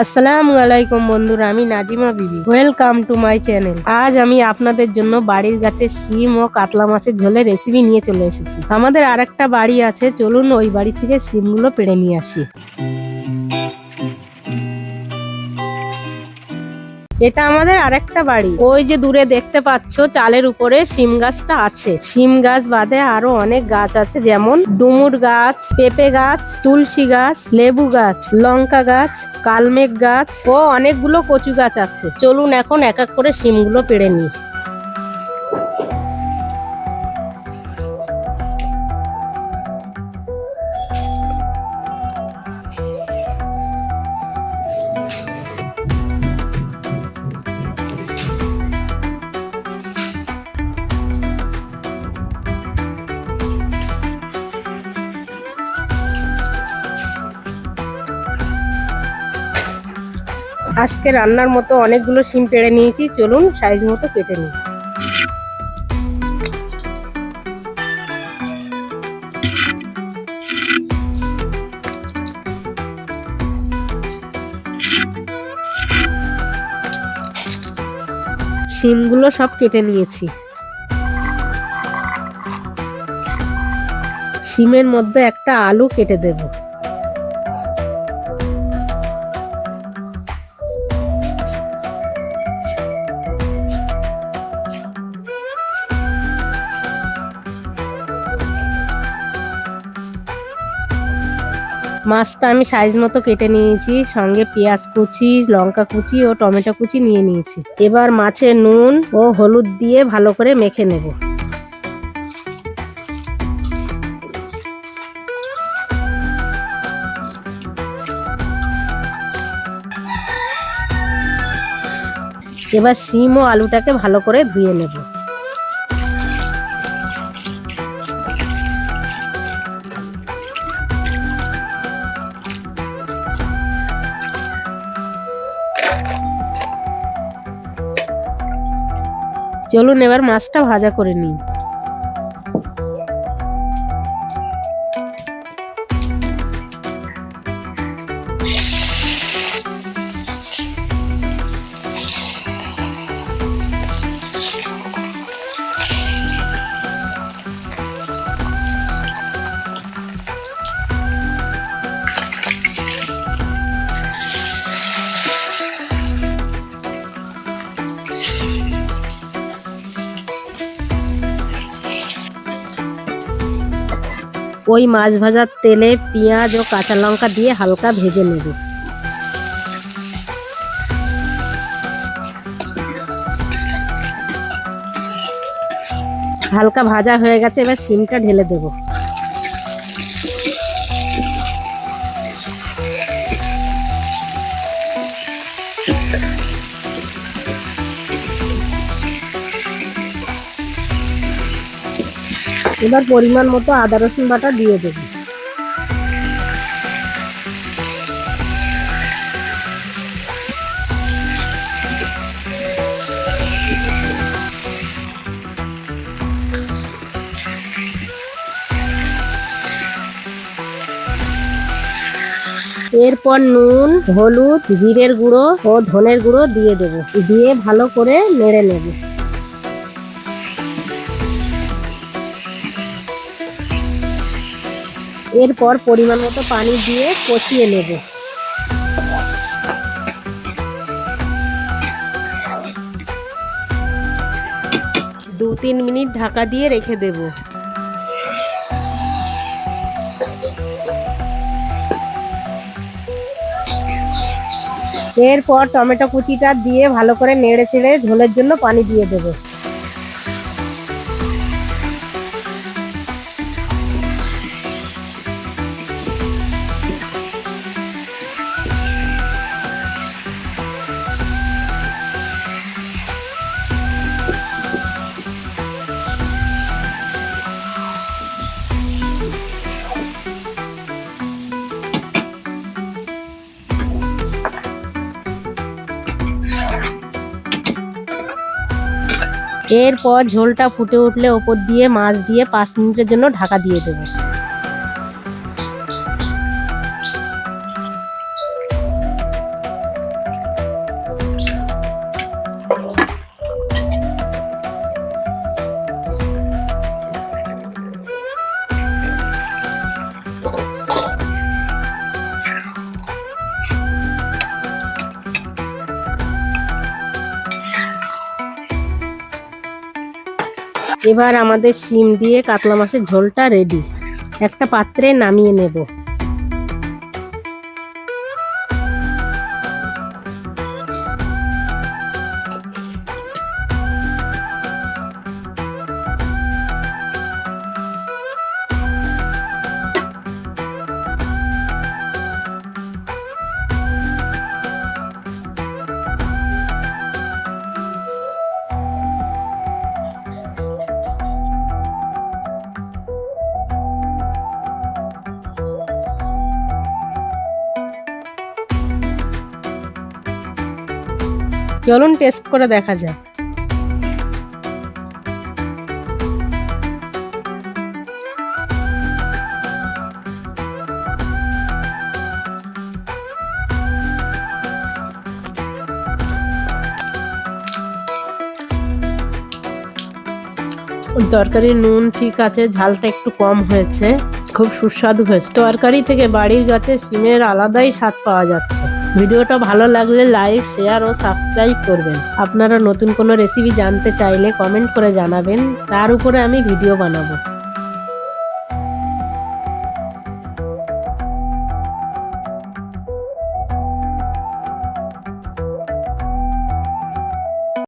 আসসালামু আলাইকুম বন্ধুরা, আমি নাজিমা বিবি। Welcome to my channel. আজ আমি আপনাদের জন্য বাড়ির গাছের শিম ও কাতলা মাছের ঝোলের রেসিপি নিয়ে চলে এসেছি। আমাদের আরেকটা বাড়ি আছে, চলুন ওই বাড়ি থেকে শিমগুলো পেড়ে নিয়ে আসি। এটা আমাদের আরেকটা বাড়ি। ওই যে দূরে দেখতে পাচ্ছ চালের উপরে শিম গাছটা আছে। শিম গাছ বাদে আরো অনেক গাছ আছে, যেমন ডুমুর গাছ, পেঁপে গাছ, তুলসী গাছ, লেবু গাছ, লঙ্কা গাছ, কালমেঘ গাছ ও অনেকগুলো কচু গাছ আছে। চলুন এখন এক এক করে শিমগুলো পেড়ে নিই। আজকে রান্নার মতো অনেকগুলো শিম পেড়ে নিয়েছি, চলুন সাইজ মতো কেটে নিই। শিমগুলো সব কেটে নিয়েছি। শিমের মধ্যে একটা আলু কেটে দেব। মাছটা আমি সাইজ মতো কেটে নিয়েছি, সঙ্গে পেঁয়াজ কুচি, লঙ্কা কুচি ও টমেটো কুচি নিয়ে নিয়েছি। এবার মাছে নুন ও হলুদ দিয়ে ভালো করে মেখে নেব। এবার শিম ও আলুটাকে ভালো করে ধুয়ে নেব। চলুন এবার মাছটা ভাজা করে নিই। ওই মাছ ভাজার তেলে পেঁয়াজ ও কাঁচা লঙ্কা দিয়ে হালকা ভেজে নেব। হালকা ভাজা হয়ে গেছে, এবার শিমটা ঢেলে দেব। এবার পরিমাণ মতো আদা রসুন বাটা দিয়ে দেব। এরপর নুন, হলুদ, জিরের গুঁড়ো ও ধনের গুঁড়ো দিয়ে দেব। দিয়ে ভালো করে নেড়ে নেব। এরপর পরিমাণ মতো পানি দিয়ে কষিয়ে নেব। 2-3 মিনিট ঢাকা দিয়ে রেখে দেব। এরপর টমেটো কুচিটা দিয়ে ভালো করে নেড়ে চেড়ে ঝোলের জন্য পানি দিয়ে দেব। এরপর ঝোলটা ফুটে উঠলে ওপর দিয়ে মাছ দিয়ে 5 মিনিটের জন্য ঢাকা দিয়ে দেবো। এবার আমাদের শিম দিয়ে কাতলা মাছের ঝোলটা রেডি। একটা পাত্রে নামিয়ে নেব। চলুন টেস্ট করে দেখা যাক। তরকারির নুন ঠিক আছে, ঝালটা একটু কম হয়েছে, খুব সুস্বাদু হয়েছে। তরকারি থেকে বাড়ির গাছে শিমের আলাদাই স্বাদ পাওয়া যাচ্ছে। ভিডিওটা ভালো লাগলে লাইক, শেয়ার ও সাবস্ক্রাইব করবেন। আপনারা নতুন কোনো রেসিপি জানতে চাইলে কমেন্ট করে জানাবেন, তার উপরে আমি ভিডিও বানাবো।